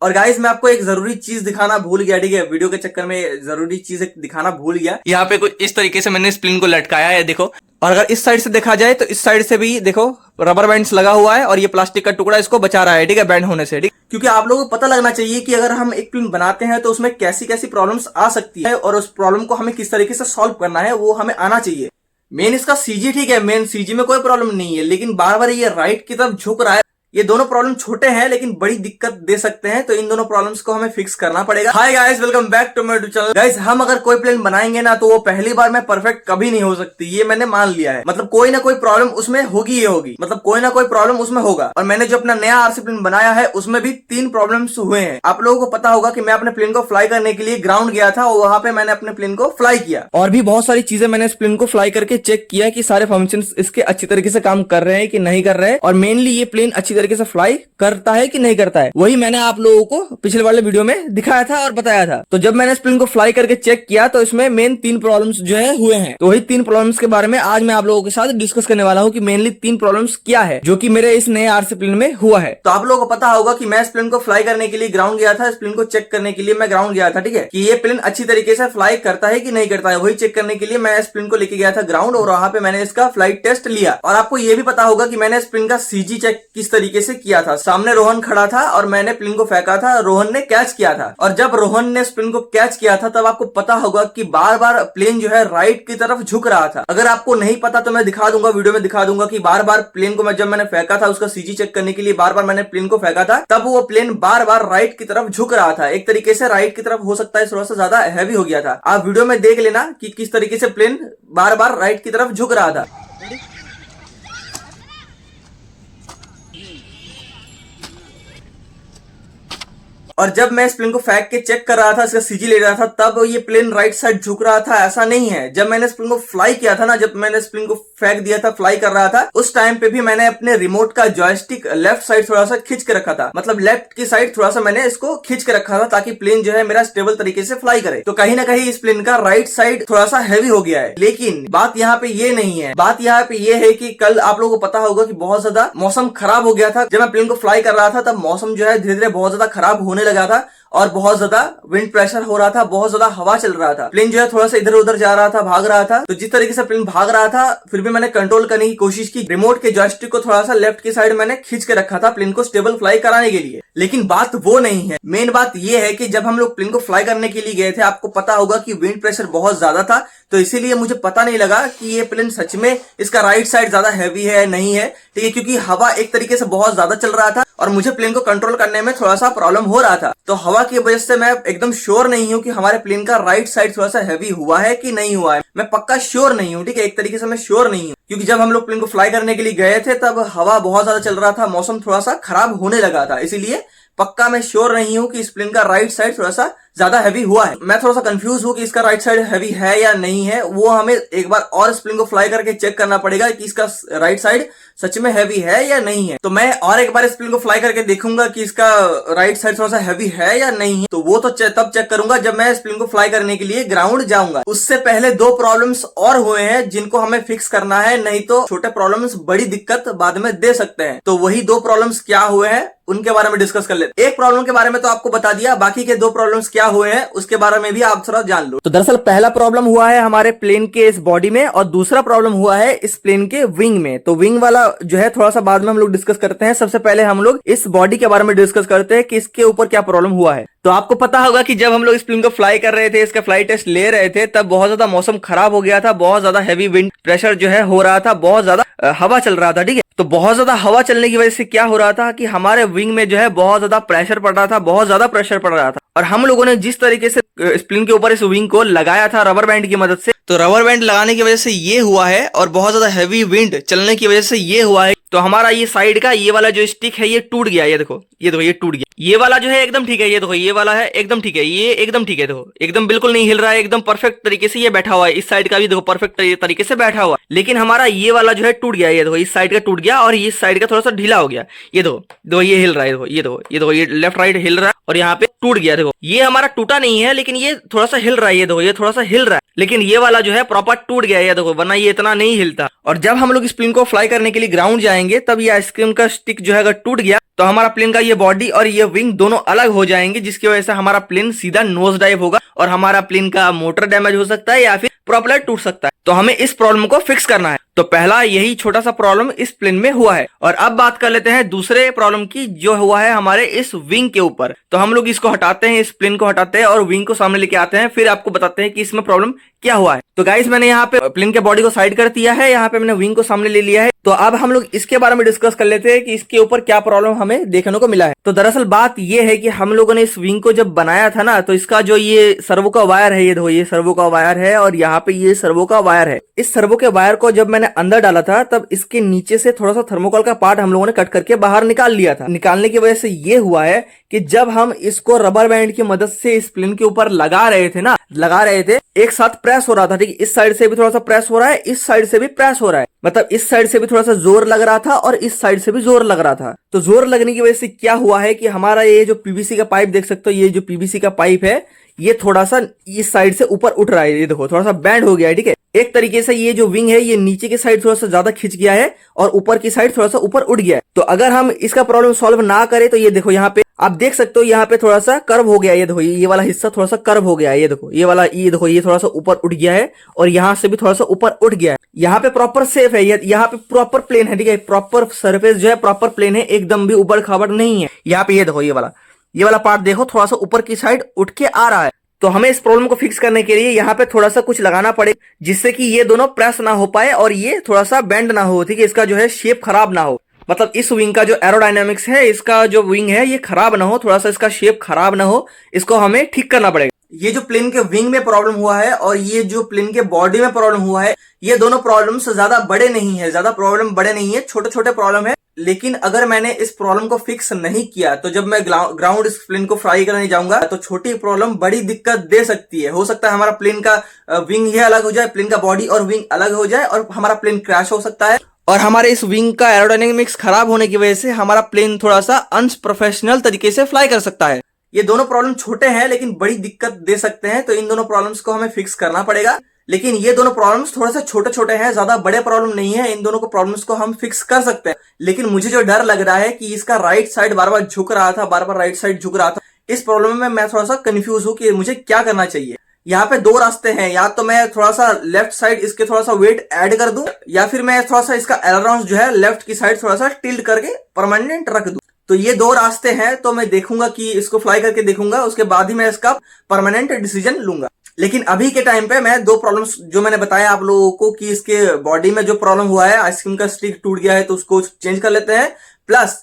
और गाइस मैं आपको एक जरूरी चीज दिखाना भूल गया, ठीक है, वीडियो के चक्कर में जरूरी चीज दिखाना भूल गया। यहाँ पे कुछ इस तरीके से मैंने स्प्लिन को लटकाया है, देखो। और अगर इस साइड से देखा जाए तो इस साइड से भी देखो रबर बैंड्स लगा हुआ है और ये प्लास्टिक का टुकड़ा इसको बचा रहा है, ठीक है, बैंड होने से, ठीक। क्योंकि आप लोगों को पता लगना चाहिए कि अगर हम एक प्लिन बनाते हैं तो उसमें कैसी कैसी प्रॉब्लम्स आ सकती है और उस प्रॉब्लम को हमें किस तरीके से सॉल्व करना है वो हमें आना चाहिए। मेन इसका सीजी, ठीक है, मेन सीजी में कोई प्रॉब्लम नहीं है, लेकिन बार बार ये राइट की तरफ झुक रहा है। ये दोनों प्रॉब्लम छोटे हैं लेकिन बड़ी दिक्कत दे सकते हैं, तो इन दोनों प्रॉब्लम्स को हमें फिक्स करना पड़ेगा। Hi guys, welcome back to my YouTube channel. Guys हम अगर कोई प्लेन बनाएंगे ना तो वो पहली बार में परफेक्ट कभी नहीं हो सकती, ये मैंने मान लिया है। मतलब कोई ना कोई प्रॉब्लम उसमें होगी, ये होगी, मतलब कोई ना कोई प्रॉब्लम उसमें होगा। और मैंने जो अपना नया आरसी प्लेन बनाया है उसमें भी 3 प्रॉब्लम्स हुए हैं। आप लोगों को पता होगा कि मैं अपने प्लेन को फ्लाई करने के लिए ग्राउंड गया था और वहां पे मैंने अपने प्लेन को फ्लाई किया और भी बहुत सारी चीजें मैंने इस प्लेन को फ्लाई करके चेक किया कि सारे फंक्शंस इसके अच्छी तरीके से काम कर रहे हैं कि नहीं कर रहे हैं, और मेनली ये प्लेन अच्छी तरीके से फ्लाई करता है कि नहीं करता है, वही मैंने आप लोगों को पिछले वाले वीडियो में दिखाया था और बताया था। तो जब मैंने इस प्लेन को फ्लाई करके चेक किया तो इसमें मेन 3 प्रॉब्लम्स जो है हुए हैं। तो वही 3 प्रॉब्लम्स के बारे में आज मैं आप लोगों के साथ डिस्कस करने वाला हूँ कि मेनली 3 प्रॉब्लम्स क्या है जो कि मेरे इस नए आरसी प्लेन में हुआ है। तो आप लोगों को पता होगा कि मैं इस प्लेन को फ्लाई करने के लिए ग्राउंड गया था, इस प्लेन को चेक करने के लिए मैं ग्राउंड गया था, ठीक है, कि ये प्लेन अच्छी तरीके से फ्लाई करता है कि नहीं करता है, वही चेक करने के लिए मैं इस प्लेन को लेके गया था ग्राउंड और वहां पे मैंने इसका फ्लाइट टेस्ट लिया। और आपको ये भी पता होगा कि मैंने इस प्लेन का सीजी चेक किस तरीके से किया था। सामने रोहन खड़ा था और मैंने प्लेन को फेंका था, रोहन ने कैच किया था, और जब रोहन ने प्लेन को कैच किया था तब आपको पता होगा कि बार बार प्लेन जो है राइट की तरफ झुक रहा था। अगर आपको नहीं पता तो मैं दिखा दूंगा, वीडियो में दिखा दूंगा कि बार बार प्लेन को जब मैंने फेंका था उसका सीजी चेक करने के लिए, बार बार मैंने प्लेन को फेंका था, तब वो प्लेन बार बार राइट की तरफ झुक रहा था। एक तरीके से राइट की तरफ हो सकता है थोड़ा सा ज्यादा हैवी हो गया था। आप वीडियो में देख लेना कि किस तरीके से प्लेन बार बार राइट की तरफ झुक रहा था। और जब मैं इस प्लेन को फेंक के चेक कर रहा था, इसका सीजी ले रहा था, तब ये प्लेन राइट साइड झुक रहा था, ऐसा नहीं है। जब मैंने इस प्लेन को फ्लाई किया था ना, जब मैंने इस प्लेन को फेंक दिया था, फ्लाई कर रहा था, उस टाइम पे भी मैंने अपने रिमोट का जॉयस्टिक लेफ्ट साइड थोड़ा सा खींच के रखा था, मतलब लेफ्ट की साइड थोड़ा सा मैंने इसको खींच के रखा था ताकि प्लेन जो है मेरा स्टेबल तरीके से फ्लाई करे। तो कहीं ना कहीं इस प्लेन का राइट साइड थोड़ा सा हैवी हो गया है। लेकिन बात यहाँ पे ये नहीं है, बात यहाँ पे ये है कि कल आप लोगों को पता होगा कि बहुत ज्यादा मौसम खराब हो गया था। जब मैं प्लेन को फ्लाई कर रहा था तब मौसम जो है धीरे धीरे बहुत ज्यादा खराब होने लगा था और बहुत ज्यादा विंड प्रेशर हो रहा था, बहुत ज्यादा हवा चल रहा था। प्लेन जो है थोड़ा सा इधर उधर जा रहा था, भाग रहा था। तो जिस तरीके से प्लेन भाग रहा था फिर भी मैंने कंट्रोल करने की कोशिश की, रिमोट के जॉयस्टिक को थोड़ा सा लेफ्ट की साइड मैंने खींच के रखा था प्लेन को स्टेबल फ्लाई कराने के लिए। लेकिन बात वो नहीं है, मेन बात ये है कि जब हम लोग प्लेन को फ्लाई करने के लिए गए थे, आपको पता होगा कि विंड प्रेशर बहुत ज्यादा था, तो इसीलिए मुझे पता नहीं लगा कि ये प्लेन सच में इसका राइट साइड ज्यादा हैवी है नहीं है, ठीक है, क्योंकि हवा एक तरीके से बहुत ज्यादा चल रहा था और मुझे प्लेन को कंट्रोल करने में थोड़ा सा प्रॉब्लम हो रहा था। तो हवा की वजह से मैं एकदम श्योर नहीं हूं कि हमारे प्लेन का राइट साइड थोड़ा सा हैवी हुआ है कि नहीं हुआ है। मैं पक्का श्योर नहीं हूं, ठीक है, एक तरीके से मैं श्योर नहीं हूं, क्योंकि जब हम लोग प्लेन को फ्लाई करने के लिए गए थे तब हवा बहुत ज्यादा चल रहा था, मौसम थोड़ा सा खराब होने लगा था, इसीलिए पक्का मैं श्योर नहीं हूं कि इस प्लेन का राइट साइड थोड़ा सा ज्यादा हैवी हुआ है। मैं थोड़ा सा कंफ्यूज हूं कि इसका राइट साइड हैवी है या नहीं है, वो हमें एक बार और इस प्लेन को फ्लाई करके चेक करना पड़ेगा कि इसका राइट साइड सच में हैवी है या नहीं है। तो मैं और एक बार इस प्लेन को फ्लाई करके देखूंगा कि इसका राइट साइड थोड़ा सा हैवी है या नहीं है। तो वो तो तब चेक करूंगा जब मैं इस प्लेन को फ्लाई करने के लिए ग्राउंड जाऊंगा। उससे पहले 2 प्रॉब्लम्स और हुए हैं जिनको हमें फिक्स करना है, नहीं तो छोटे प्रॉब्लम्स बड़ी दिक्कत बाद में दे सकते हैं। तो वही 2 प्रॉब्लम्स क्या हुए हैं उनके बारे में डिस्कस कर लेते। एक प्रॉब्लम के बारे में तो आपको बता दिया, बाकी के 2 प्रॉब्लम्स क्या हुए हैं उसके बारे में भी आप थोड़ा जान लो। तो दरअसल पहला प्रॉब्लम हुआ है हमारे प्लेन के इस बॉडी में और दूसरा प्रॉब्लम हुआ है इस प्लेन के विंग में। तो विंग वाला जो है थोड़ा सा बाद में हम लोग डिस्कस करते हैं। सबसे पहले हम लोग इस बॉडी के बारे में डिस्कस करते हैं कि इसके ऊपर क्या प्रॉब्लम हुआ है। तो आपको पता होगा कि जब हम लोग इस प्लेन को फ्लाई कर रहे थे, इसका फ्लाइट टेस्ट ले रहे थे, तब बहुत ज्यादा मौसम खराब हो गया था, बहुत ज्यादा हैवी विंड प्रेशर जो है हो रहा था, बहुत ज्यादा हवा चल रहा था, ठीक है। तो बहुत ज्यादा हवा चलने की वजह से क्या हो रहा था कि हमारे विंग में जो है बहुत ज्यादा प्रेशर पड़ रहा था, बहुत ज्यादा प्रेशर पड़ रहा था। और हम लोगों ने जिस तरीके से इस प्लेन के ऊपर इस विंग को लगाया था रबर बैंड की मदद से, तो रबर बैंड लगाने की वजह से ये हुआ है और बहुत ज्यादा हैवी विंड चलने की वजह से ये हुआ है। तो हमारा ये साइड का ये वाला जो स्टिक है ये टूट गया, ये देखो ये टूट गया। ये वाला जो है एकदम ठीक है, ये देखो ये वाला है एकदम ठीक है, ये एकदम ठीक है, देखो एकदम बिल्कुल नहीं हिल रहा है, एकदम परफेक्ट तरीके से ये बैठा हुआ है। इस साइड का भी देखो परफेक्ट तरीके से बैठा हुआ, लेकिन हमारा ये वाला जो है टूट गया, ये देखो इस साइड का टूट गया और इस साइड का थोड़ा सा ढीला हो गया। ये देखो ये हिल रहा है, देखो ये लेफ्ट राइट हिल रहा है और यहाँ पे टूट गया। देखो ये हमारा टूटा नहीं है लेकिन ये थोड़ा सा हिल रहा है, ये देखो ये थोड़ा सा हिल रहा है, लेकिन ये वाला जो है प्रॉपर टूट गया है, देखो, वरना ये इतना नहीं हिलता। और जब हम लोग इस प्लेन को फ्लाई करने के लिए ग्राउंड जाएंगे तब ये आइसक्रीम का स्टिक जो है अगर टूट गया तो हमारा प्लेन का ये बॉडी और ये विंग दोनों अलग हो जाएंगे, जिसकी वजह से हमारा प्लेन सीधा नोज डाइव होगा और हमारा प्लेन का मोटर डैमेज हो सकता है या फिर प्रोपेलर टूट सकता है। तो हमें इस प्रॉब्लम को फिक्स करना है। तो पहला यही छोटा सा प्रॉब्लम इस प्लेन में हुआ है। और अब बात कर लेते हैं दूसरे प्रॉब्लम की, जो हुआ है हमारे इस विंग के ऊपर। तो हम लोग इसको हटाते हैं, इस प्लेन को हटाते हैं और विंग को सामने लेके आते हैं, फिर आपको बताते हैं कि इसमें प्रॉब्लम क्या हुआ है। तो गाइस मैंने यहाँ पे प्लेन के बॉडी को साइड कर दिया है, यहाँ पे मैंने विंग को सामने ले लिया है। तो अब हम लोग इसके बारे में डिस्कस कर लेते हैं कि इसके ऊपर क्या प्रॉब्लम हमें देखने को मिला है। तो दरअसल बात ये है कि हम लोगों ने इस विंग को जब बनाया था ना, तो इसका जो ये सर्वो का वायर है, ये देखो ये सर्वो का वायर है और यहाँ पे ये सर्वो का वायर है। इस सर्वो के वायर को जब मैंने अंदर डाला था, तब इसके नीचे से थोड़ा सा थर्मोकोल का पार्ट हम लोगों ने कट करके बाहर निकाल लिया था। निकालने की वजह से ये हुआ है कि जब हम इसको रबर बैंड की मदद से इस प्लेन के ऊपर लगा रहे थे, एक साथ प्रेस हो रहा था। ठीक है, इस साइड से भी थोड़ा सा प्रेस हो रहा है, इस साइड से भी प्रेस हो रहा है, मतलब इस साइड से भी थोड़ा सा जोर लग रहा था और इस साइड से भी जोर लग रहा था। तो जोर लगने की वजह से क्या हुआ है कि हमारा ये जो पीवीसी का पाइप देख सकते हो, ये जो पीवीसी का पाइप है, ये थोड़ा सा इस साइड से ऊपर उठ रहा है। ये देखो थोड़ा सा बैंड हो गया है। ठीक है, एक तरीके से ये जो विंग है, ये नीचे की साइड थोड़ा सा ज्यादा खिंच गया है और ऊपर की साइड थोड़ा सा ऊपर उठ गया है। तो अगर हम इसका प्रॉब्लम सॉल्व ना करें, तो ये देखो यहाँ पे आप देख सकते हो, यहाँ पे थोड़ा सा कर्व हो गया है। ये देखो ये वाला हिस्सा थोड़ा सा कर्व हो गया है। ये देखो ये वाला, ये देखो ये थोड़ा सा ऊपर उठ गया है और यहाँ से भी थोड़ा सा ऊपर उठ गया है। यहाँ पे प्रॉपर सेफ है, यहाँ पे प्रॉपर प्लेन है। ठीक है, प्रॉपर सरफेस जो है प्रॉपर प्लेन है, एकदम भी उबड़ खाबड़ नहीं है। यहाँ पे ये देखो ये वाला पार्ट देखो थोड़ा सा ऊपर की साइड उठ के आ रहा है। तो हमें इस प्रॉब्लम को फिक्स करने के लिए यहाँ पे थोड़ा सा कुछ लगाना पड़ेगा, जिससे कि ये दोनों प्रेस ना हो पाए और ये थोड़ा सा बेंड ना हो। ठीक है, इसका जो है शेप खराब ना हो, मतलब इस विंग का जो एरोडायनामिक्स है, इसका जो विंग है ये खराब ना हो, थोड़ा सा इसका शेप खराब ना हो, इसको हमें ठीक करना पड़ेगा। ये जो प्लेन के विंग में प्रॉब्लम हुआ है और ये जो प्लेन के बॉडी में प्रॉब्लम हुआ है, ये दोनों प्रॉब्लम्स ज्यादा बड़े नहीं है, छोटे छोटे प्रॉब्लम है। लेकिन अगर मैंने इस प्रॉब्लम को फिक्स नहीं किया, तो जब मैं ग्राउंड इस प्लेन को फ्राई करने जाऊंगा, तो छोटी प्रॉब्लम बड़ी दिक्कत दे सकती है। हो सकता है हमारा प्लेन का विंग ही अलग हो जाए, प्लेन का बॉडी और विंग अलग हो जाए और हमारा प्लेन क्रैश हो सकता है। और हमारे इस विंग का एरोडायनेमिक्स खराब होने की वजह से हमारा प्लेन थोड़ा सा अनप्रोफेशनल तरीके से फ्लाई कर सकता है। ये दोनों प्रॉब्लम छोटे हैं लेकिन बड़ी दिक्कत दे सकते हैं, तो इन दोनों प्रॉब्लम्स को हमें फिक्स करना पड़ेगा। लेकिन ये दोनों प्रॉब्लम्स थोड़ा सा छोटे छोटे हैं, ज्यादा बड़े प्रॉब्लम नहीं है। इन दोनों को प्रॉब्लम्स को हम फिक्स कर सकते हैं। लेकिन मुझे जो डर लग रहा है कि इसका राइट साइड बार बार झुक रहा था, राइट साइड झुक रहा था, इस प्रॉब्लम में मैं थोड़ा सा कंफ्यूज हूं कि मुझे क्या करना चाहिए। यहाँ पे दो रास्ते हैं, या तो मैं थोड़ा सा लेफ्ट साइड इसके थोड़ा सा वेट ऐड कर दूं, या फिर मैं थोड़ा सा इसका एलरॉन्स जो है लेफ्ट की साइड थोड़ा सा टिल्ट करके परमानेंट रख दूं। तो ये दो रास्ते हैं, तो मैं देखूंगा कि इसको फ्लाई करके देखूंगा, उसके बाद ही मैं इसका परमानेंट डिसीजन लूंगा। लेकिन अभी के टाइम पे मैं दो प्रॉब्लम्स जो मैंने बताया आप लोगों को कि इसके बॉडी में जो प्रॉब्लम हुआ है, आइसक्रीम का स्टिक टूट गया है, तो उसको चेंज कर लेते हैं, प्लस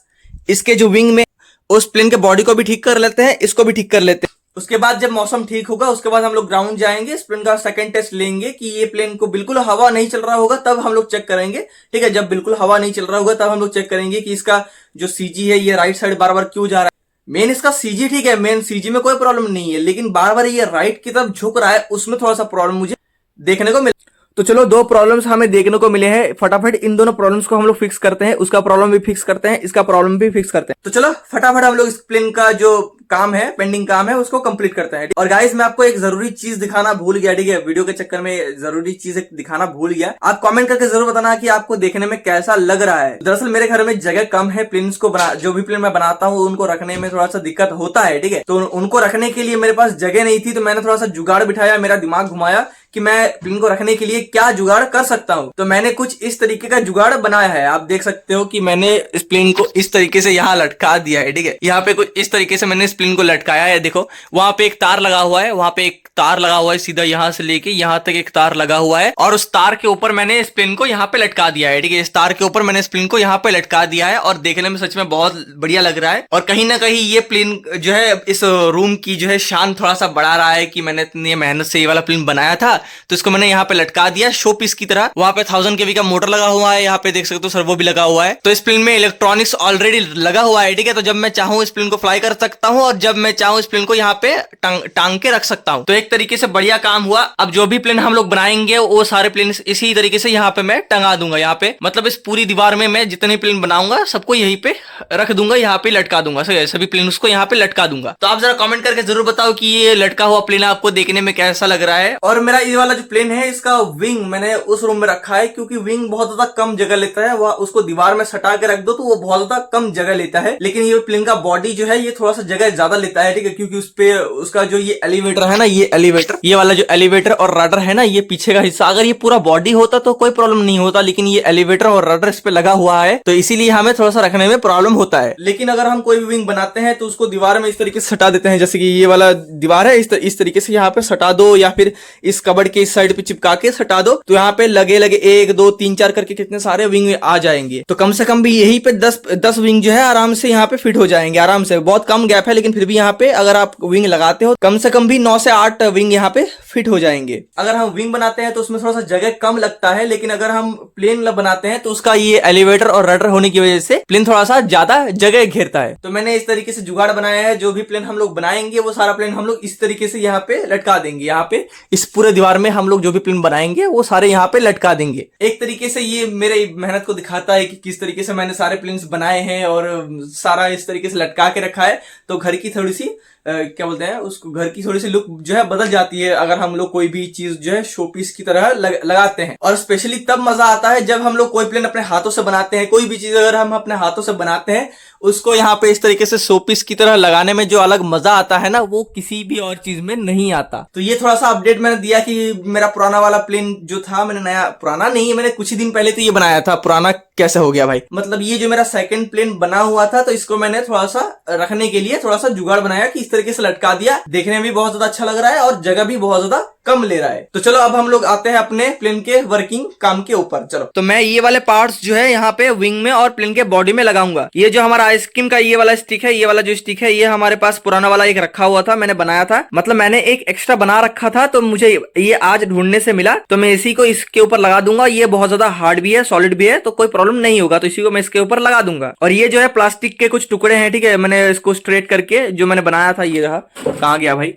इसके जो विंग में उस प्लेन के बॉडी को भी ठीक कर लेते हैं, इसको भी ठीक कर लेते हैं। उसके बाद जब मौसम ठीक होगा, उसके बाद हम लोग ग्राउंड जाएंगे, इस प्लेन का सेकंड टेस्ट लेंगे कि ये प्लेन को बिल्कुल हवा नहीं चल रहा होगा, तब हम लोग चेक करेंगे। ठीक है, जब बिल्कुल हवा नहीं चल रहा होगा तब हम लोग चेक करेंगे कि इसका जो सीजी है ये राइट साइड बार बार क्यों जा रहा है। मेन इसका सीजी ठीक है, मेन सीजी में कोई प्रॉब्लम नहीं है, लेकिन बार बार ये राइट की तरफ झुक रहा है, उसमें थोड़ा सा प्रॉब्लम मुझे देखने को मिला। तो चलो दो प्रॉब्लम्स हमें देखने को मिले हैं, फटाफट इन दोनों प्रॉब्लम्स को हम लोग फिक्स करते हैं। उसका प्रॉब्लम भी फिक्स करते हैं, इसका प्रॉब्लम भी फिक्स करते हैं। तो चलो फटाफट हम लोग इस प्लेन का जो काम है, पेंडिंग काम है, उसको कंप्लीट करते हैं। और गाइस मैं आपको एक जरूरी चीज दिखाना भूल गया। ठीक है, वीडियो के चक्कर में जरूरी चीज दिखाना भूल गया। आप कमेंट करके जरूर बताना कि आपको देखने में कैसा लग रहा है। दरअसल मेरे घर में जगह कम है, प्लेन्स को जो भी प्लेन मैं बनाता हूँ उनको रखने में थोड़ा सा दिक्कत होता है। ठीक है, तो उनको रखने के लिए मेरे पास जगह नहीं थी, तो मैंने थोड़ा सा जुगाड़ बिठाया, मेरा दिमाग घुमाया कि मैं प्लेन को रखने के लिए क्या जुगाड़ कर सकता हूँ। तो मैंने कुछ इस तरीके का जुगाड़ बनाया है। आप देख सकते हो कि मैंने इस प्लेन को इस तरीके से यहाँ लटका दिया है। ठीक है, यहाँ पे कुछ इस तरीके से मैंने इस प्लेन को लटकाया है। देखो वहां पे एक तार लगा हुआ है, वहां पे एक तार लगा हुआ है, सीधा यहाँ से लेके यहाँ तक एक तार लगा हुआ है, और उस तार के ऊपर मैंने इस प्लेन को यहाँ पे लटका दिया है। ठीक है, इस तार के ऊपर मैंने इस प्लेन को यहाँ पे लटका दिया है और देखने में सच में बहुत बढ़िया लग रहा है। और कहीं ना कहीं ये प्लेन जो है इस रूम की जो है शान थोड़ा सा बढ़ा रहा है कि मैंने इतनी मेहनत से ये वाला प्लेन बनाया था, तो इसको मैंने यहाँ पे लटका दिया शो पीस की तरह। वहां पे 1000 kV का मोटर लगा हुआ है, यहाँ पे देख सकते हो सर्वो भी लगा हुआ है। तो इस प्लेन में इलेक्ट्रॉनिक्स ऑलरेडी लगा हुआ है। ठीक है, तो जब मैं चाहूँ इस प्लेन को फ्लाई कर सकता हूँ और जब मैं चाहूँ इस प्लेन को यहाँ पे टांग के रख सकता हूँ। तो एक तरीके से बढ़िया काम हुआ। अब जो भी प्लेन हम लोग बनाएंगे वो सारे प्लेन इसी तरीके से यहाँ पे मैं टंगा दूंगा। यहाँ पे मतलब इस पूरी दीवार में मैं जितने प्लेन बनाऊंगा सबको यहीं पे रख दूंगा, यहाँ पे लटका दूंगा, सभी प्लेन उसको यहाँ पे लटका दूंगा। तो आप जरा कमेंट करके जरूर बताओ कि ये लटका हुआ प्लेन आपको देखने में कैसा लग रहा है। और मेरा ये वाला जो प्लेन है इसका विंग मैंने उस रूम में रखा है, क्योंकि विंग बहुत ज्यादा कम जगह लेता है। वह उसको दीवार में सटा के रख दो तो वो बहुत ज्यादा कम जगह लेता है, लेकिन ये प्लेन का बॉडी जो है ये थोड़ा सा जगह ज्यादा लेता है, ठीक है, क्योंकि उस पे उसका जो ये एलिवेटर है ना, ये एलिवेटर, ये वाला जो एलिवेटर और रडर है ना, ये पीछे का हिस्सा, अगर ये पूरा बॉडी होता तो कोई प्रॉब्लम नहीं होता, लेकिन ये एलिवेटर और रडर इस पे लगा हुआ है तो इसीलिए हमें थोड़ा सा रखने में प्रॉब्लम होता है। लेकिन अगर हम कोई भी विंग बनाते हैं तो उसको दीवार में इस तरीके से सटा देते हैं, जैसे कि ये वाला दीवार है, इस तरीके से यहाँ पे सटा दो, या फिर इस कबर्ड के इस साइड पे चिपका के सटा दो, तो यहाँ पे लगे लगे 1 2 3 4 करके कितने सारे विंग आ जाएंगे। तो कम से कम भी यही पे 10 विंग जो है आराम से यहाँ पे फिट हो जाएंगे, आराम से। बहुत कम गैप है, लेकिन फिर भी यहाँ पे अगर आप विंग लगाते हो कम से कम भी 9 से 8 विंग यहाँ पे फिट हो जाएंगे। अगर हम विंग बनाते हैं तो उसमें थोड़ा सा जगह कम लगता है, लेकिन अगर हम प्लेन बनाते हैं तो उसका ये एलिवेटर और रडर होने की वजह से प्लेन थोड़ा सा ज्यादा जगह घेरता है। तो मैंने इस तरीके से जुगाड़ बनाया है, जो भी प्लेन हम लोग बनाएंगे वो सारा प्लेन हम लोग इस तरीके से यहाँ पे लटका देंगे। यहाँ पे इस पूरे दीवार में हम लोग जो भी प्लेन बनाएंगे वो सारे यहाँ पे लटका देंगे। एक तरीके से ये मेरे मेहनत को दिखाता है कि किस तरीके से मैंने सारे प्लेन्स बनाए हैं और सारा इस तरीके से लटका के रखा है। तो घर की थोड़ी सी क्या बोलते हैं उसको, घर की थोड़ी सी लुक जो है बदल जाती है अगर हम लोग कोई भी चीज जो है शो पीस की तरह लगाते हैं। और स्पेशली तब मजा आता है जब हम लोग कोई प्लेन अपने हाथों से बनाते हैं। कोई भी चीज अगर हम अपने हाथों से बनाते हैं उसको यहाँ पे इस तरीके से शो पीस की तरह लगाने में जो अलग मजा आता है ना, वो किसी भी और चीज में नहीं आता। तो ये थोड़ा सा अपडेट मैंने दिया कि मेरा पुराना वाला प्लेन जो था, मैंने नया, पुराना नहीं, मैंने कुछ ही दिन पहले तो ये बनाया था, पुराना कैसे हो गया भाई। मतलब ये जो मेरा सेकंड प्लेन बना हुआ था तो इसको मैंने थोड़ा सा रखने के लिए थोड़ा सा जुगाड़ बनाया कि इस तरीके से लटका दिया। देखने में भी बहुत ज्यादा अच्छा लग रहा है और जगह भी बहुत ज्यादा कम ले रहा है। तो चलो अब हम लोग आते हैं अपने प्लेन के वर्किंग काम के ऊपर। चलो, तो मैं ये वाले पार्ट्स जो है यहाँ पे विंग में और प्लेन के बॉडी में लगाऊंगा। ये जो हमारा आइसक्रीम का ये वाला स्टिक है, ये वाला जो स्टिक है, ये हमारे पास पुराना वाला एक रखा हुआ था, मैंने बनाया था, मतलब मैंने एक एक्स्ट्रा बना रखा था, तो मुझे ये आज ढूंढने से मिला, तो मैं इसी को इसके ऊपर लगा दूंगा। ये बहुत ज्यादा हार्ड भी है, सॉलिड भी है, तो कोई प्रॉब्लम नहीं होगा, तो इसी को मैं इसके ऊपर लगा दूंगा। और ये जो है प्लास्टिक के कुछ टुकड़े हैं, ठीक है, मैंने इसको स्ट्रेट करके जो मैंने बनाया था, ये रहा, कहाँ गया भाई,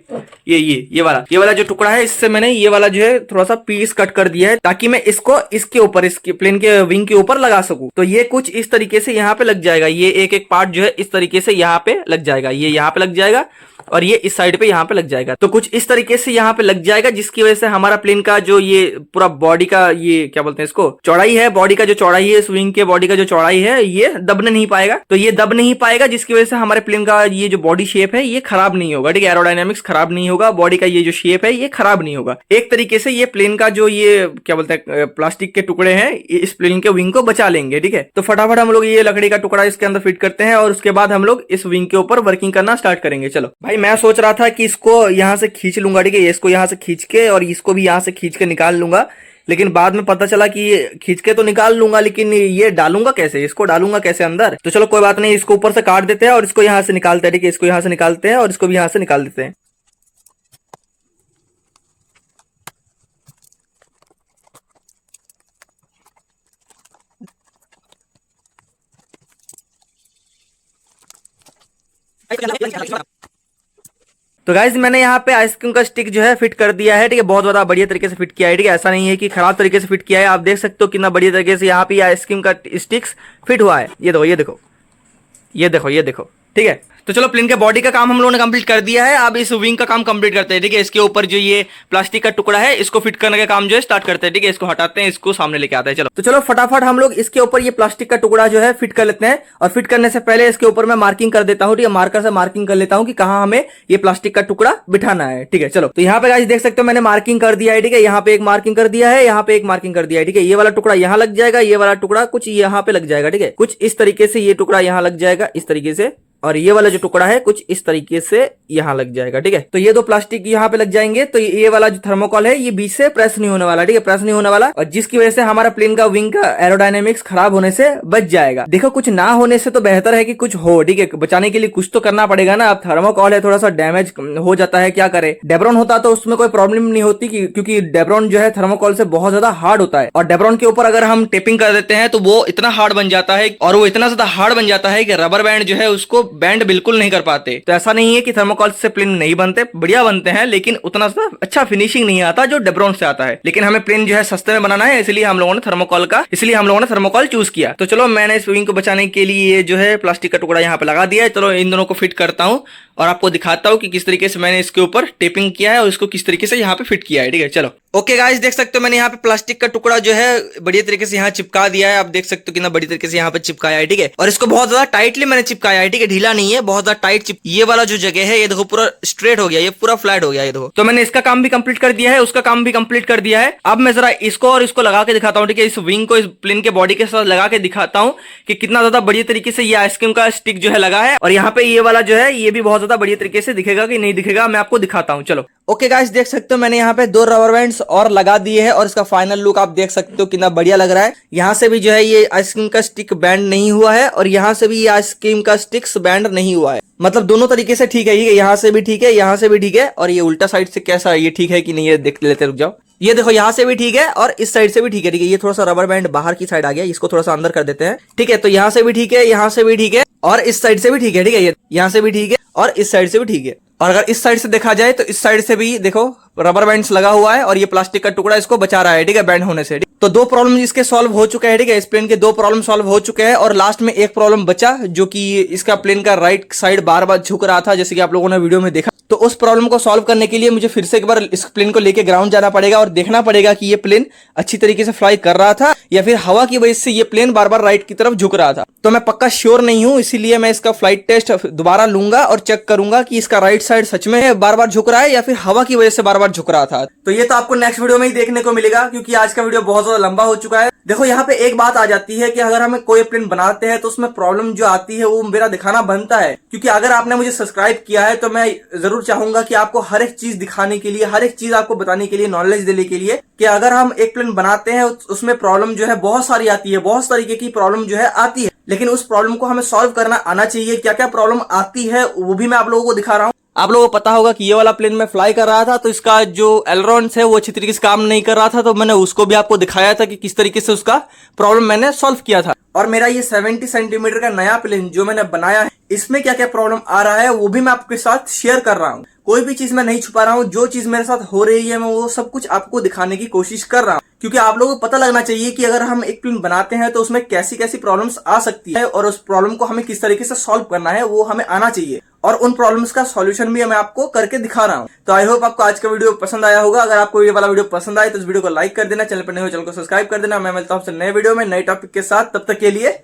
ये वाला जो टुकड़ा है, इससे मैंने ये वाला जो है थोड़ा सा पीस कट कर दिया है ताकि मैं इसको इसके ऊपर, इसके प्लेन के विंग के ऊपर लगा सकूं। तो ये कुछ इस तरीके से यहाँ पे लग जाएगा, ये एक एक पार्ट जो है इस तरीके से यहाँ पे लग जाएगा, ये यहाँ पे लग जाएगा और ये इस साइड पे यहाँ पे लग जाएगा। तो कुछ इस तरीके से यहाँ पे लग जाएगा, जिसकी वजह से हमारा प्लेन का जो ये पूरा बॉडी का ये क्या बोलते हैं इसको, चौड़ाई है, बॉडी का जो चौड़ाई है, स्विंग के बॉडी का जो चौड़ाई है, ये दबने नहीं पाएगा। तो ये दब नहीं पाएगा, जिसकी वजह से हमारे प्लेन का ये जो बॉडी शेप है ये खराब नहीं होगा, ठीक है, एरोडायनामिक्स खराब नहीं होगा, बॉडी का ये जो शेप है ये खराब नहीं होगा। एक तरीके से ये प्लेन का जो ये क्या बोलते हैं प्लास्टिक के टुकड़े हैं, इस प्लेन के विंग को बचा लेंगे, ठीक है। तो फटाफट हम लोग ये लकड़ी का टुकड़ा इसके अंदर फिट करते हैं और उसके बाद हम लोग इस विंग के ऊपर वर्किंग करना स्टार्ट करेंगे। चलो भाई, मैं सोच रहा था कि इसको यहां से खींच लूंगा, ठीक है, इसको यहां से खींच के और इसको भी यहां से खींच के निकाल लूंगा, लेकिन बाद में पता चला कि ये खींच के तो निकाल लूंगा, लेकिन ये डालूंगा कैसे, इसको डालूंगा कैसे अंदर। तो चलो कोई बात नहीं, इसको ऊपर से काट देते हैं और इसको यहां से निकालते हैं, ठीक है, इसको यहां से निकालते हैं और इसको भी यहां से निकाल देते हैं। तो गाइज मैंने यहाँ पे आइसक्रीम का स्टिक जो है फिट कर दिया है, ठीक है, बहुत ज्यादा बढ़िया तरीके से फिट किया है, ठीक है, ऐसा नहीं है कि खराब तरीके से फिट किया है। आप देख सकते हो कितना बढ़िया तरीके से यहाँ पे आइसक्रीम का स्टिक्स फिट हुआ है। ये देखो, ये देखो, ये देखो, ये देखो, ठीक है। तो चलो प्लेन के बॉडी का काम हम लोगों ने कंप्लीट कर दिया है, अब इस विंग का काम कंप्लीट करते हैं, ठीक है। इसके ऊपर जो ये प्लास्टिक का टुकड़ा है इसको फिट करने का काम जो है स्टार्ट करते हैं, ठीक है, इसको हटाते हैं, इसको सामने लेके आते हैं। चलो, तो चलो फटाफट हम लोग इसके ऊपर ये प्लास्टिक का टुकड़ा जो है फिट कर लेते हैं। और फिट करने से पहले इसके ऊपर मैं मार्किंग कर देता हूँ, ठीक है, मार्कर से मार्किंग कर लेता हूँ कि कहाँ हमें ये प्लास्टिक का टुकड़ा बिठाना है, ठीक है। चलो, तो यहाँ पे गाइस देख सकते हो मैंने मार्किंग कर दिया है, ठीक है, यहाँ पे एक मार्किंग कर दिया है, यहाँ पे एक मार्किंग कर दिया है, ठीक है। ये वाला टुकड़ा यहाँ लग जाएगा, ये वाला टुकड़ा कुछ यहाँ पे लग जाएगा, ठीक है, कुछ इस तरीके से ये टुकड़ा यहाँ लग जाएगा इस तरीके से, और ये वाला जो टुकड़ा है कुछ इस तरीके से यहाँ लग जाएगा, ठीक है। तो ये दो प्लास्टिक यहाँ पे लग जाएंगे, तो ये वाला जो थर्मोकॉल है ये बीच से प्रेस नहीं होने वाला, ठीक है, प्रेस नहीं होने वाला, और जिसकी वजह से हमारा प्लेन का विंग का एरोडायनेमिक्स खराब होने से बच जाएगा। देखो, कुछ ना होने से तो बेहतर है कि कुछ हो, ठीक है, बचाने के लिए कुछ तो करना पड़ेगा ना। अब थर्मोकॉल है, थोड़ा सा डैमेज हो जाता है, क्या करे। डेब्रॉन होता तो उसमें कोई प्रॉब्लम नहीं होती, क्योंकि डेब्रॉन जो है थर्मोकॉल से बहुत ज्यादा हार्ड होता है, और डेब्रॉन के ऊपर अगर हम टेपिंग कर देते हैं तो वो इतना हार्ड बन जाता है, और वो इतना ज्यादा हार्ड बन जाता है कि रबर बैंड जो है उसको बैंड बिल्कुल नहीं कर पाते। तो ऐसा नहीं है कि थर्मोकॉल से प्लेन नहीं बनते, बढ़िया बनते हैं, लेकिन उतना सा अच्छा फिनिशिंग नहीं आता जो डेब्रॉन से आता है। लेकिन हमें प्लेन जो है सस्ते में बनाना है, इसलिए हम लोगों ने थर्मोकॉल चूज किया। तो चलो, मैंने इस विंग को बचाने के लिए जो है प्लास्टिक का टुकड़ा यहाँ पे लगा दिया है। चलो, इन दोनों को फिट करता हूँ और आपको दिखाता हूँ कि किस तरीके से मैंने इसके ऊपर टेपिंग किया है और इसको किस तरीके से यहाँ पे फिट किया है, ठीक है। चलो, ओके गाइस, देख सकते हो मैंने यहाँ पे प्लास्टिक का टुकड़ा जो है बढ़िया तरीके से यहाँ चिपका दिया है। आप देख सकते हो कितना बढ़िया तरीके से यहाँ पे चिपकाया है, ठीक है। और इसको बहुत ज्यादा टाइटली मैंने चिपकाया है, ठीक है, ढीला नहीं है, बहुत ज्यादा टाइट ये वाला जो जगह है ये देखो पूरा स्ट्रेट हो गया, ये पूरा फ्लैट हो गया, ये देखो। तो मैंने इसका काम भी कंप्लीट कर दिया है, उसका काम भी कंप्लीट कर दिया है। अब मैं जरा इसको और इसको लगा के दिखाता हूँ, ठीक है। इस विंग को इस प्लेन के बॉडी के साथ लगा के दिखाता हूँ कि कितना ज्यादा बढ़िया तरीके से ये आइसक्रीम का स्टिक जो है लगा है। और यहाँ पे ये वाला जो है ये भी बहुत ज्यादा बढ़िया तरीके से दिखेगा कि नहीं दिखेगा, मैं आपको दिखाता हूँ, चलो। ओके गाइस, देख सकते हो मैंने यहाँ पे 2 रबर बैंड्स और लगा दिए हैं और इसका फाइनल लुक आप देख सकते हो कितना बढ़िया लग रहा है। यहाँ से भी जो है ये आइसक्रीम का स्टिक बैंड नहीं हुआ है और यहाँ से भी ये आइसक्रीम का स्टिक्स बैंड नहीं हुआ है, मतलब दोनों तरीके से ठीक है। यहाँ से भी ठीक है, यहाँ से भी ठीक है, और ये उल्टा साइड से कैसा है, ये ठीक है कि नहीं, ये देख लेते, रुक जाओ। ये देखो यहाँ से भी ठीक है और इस साइड से भी ठीक है, ठीक है। ये थोड़ा सा रबर बैंड बाहर की साइड आ गया, इसको थोड़ा सा अंदर कर देते हैं, ठीक है। तो यहाँ से भी ठीक है, यहाँ से भी ठीक है और इस साइड से भी ठीक है, ठीक है। ये यहाँ से भी ठीक है और इस साइड से भी ठीक है। और अगर इस साइड से देखा जाए तो इस साइड से भी देखो रबर बैंड्स लगा हुआ है और ये प्लास्टिक का टुकड़ा इसको बचा रहा है, ठीक है, बैंड होने से। तो 2 प्रॉब्लम इसके सॉल्व हो चुके हैं, ठीक है। इस प्लेन के 2 प्रॉब्लम सॉल्व हो चुके हैं और लास्ट में एक प्रॉब्लम बचा जो कि इसका प्लेन का राइट साइड बार बार झुक रहा था, जैसे कि आप लोगों ने वीडियो में देखा। तो उस प्रॉब्लम को सॉल्व करने के लिए मुझे फिर से एक बार इस प्लेन को लेके ग्राउंड जाना पड़ेगा और देखना पड़ेगा कि ये प्लेन अच्छी तरीके से फ्लाई कर रहा था या फिर हवा की वजह से ये प्लेन बार बार राइट की तरफ झुक रहा था। तो मैं पक्का श्योर नहीं हूं, इसीलिए मैं इसका फ्लाइट टेस्ट दोबारा लूंगा और चेक करूंगा कि इसका राइट साइड सच में बार बार झुक रहा है या फिर हवा की वजह से बार बार झुक रहा था। तो ये तो आपको नेक्स्ट वीडियो में ही देखने को मिलेगा, क्योंकि आज का वीडियो बहुत ज्यादा लंबा हो चुका है। देखो यहाँ पे एक बात आ जाती है कि अगर हम कोई प्लेन बनाते हैं तो उसमें प्रॉब्लम जो आती है वो मेरा दिखाना बनता है, क्योंकि अगर आपने मुझे सब्सक्राइब किया है तो मैं जरूर चाहूंगा कि आपको हर एक चीज दिखाने के लिए, हर एक चीज आपको बताने के लिए, नॉलेज देने के लिए कि अगर हम एक प्लेन बनाते हैं उसमें प्रॉब्लम जो है बहुत सारी आती है, बहुत तरीके की प्रॉब्लम जो है आती है, लेकिन उस प्रॉब्लम को हमें सॉल्व करना आना चाहिए। क्या क्या प्रॉब्लम आती है वो भी मैं आप लोगों को दिखा रहा हूँ। आप लोगों को पता होगा कि ये वाला प्लेन में फ्लाई कर रहा था तो इसका जो एलरॉन्स है वो अच्छी तरीके से काम नहीं कर रहा था, तो मैंने उसको भी आपको दिखाया था कि किस तरीके से उसका प्रॉब्लम मैंने सॉल्व किया था। और मेरा ये 70 सेंटीमीटर का नया प्लेन जो मैंने बनाया है इसमें क्या क्या प्रॉब्लम आ रहा है वो भी मैं आपके साथ शेयर कर रहा हूँ। कोई भी चीज मैं नहीं छुपा रहा हूँ, जो चीज मेरे साथ हो रही है मैं वो सब कुछ आपको दिखाने की कोशिश कर रहा हूँ, क्योंकि आप लोगों को पता लगना चाहिए कि अगर हम एक प्लेन बनाते हैं तो उसमें कैसी कैसी प्रॉब्लम्स आ सकती है और उस प्रॉब्लम को हमें किस तरीके से सॉल्व करना है वो हमें आना चाहिए, और उन प्रॉब्लम्स का सॉल्यूशन भी मैं आपको करके दिखा रहा हूँ। तो आई होप आपको आज का वीडियो पसंद आया होगा। अगर आपको ये वाला वीडियो पसंद आए तो इस वीडियो को लाइक कर देना, चैनल पर नए हो चैनल को सब्सक्राइब कर देना। मैं मिलता हूँ आपसे नए वीडियो में नए टॉपिक के साथ, तब तक के लिए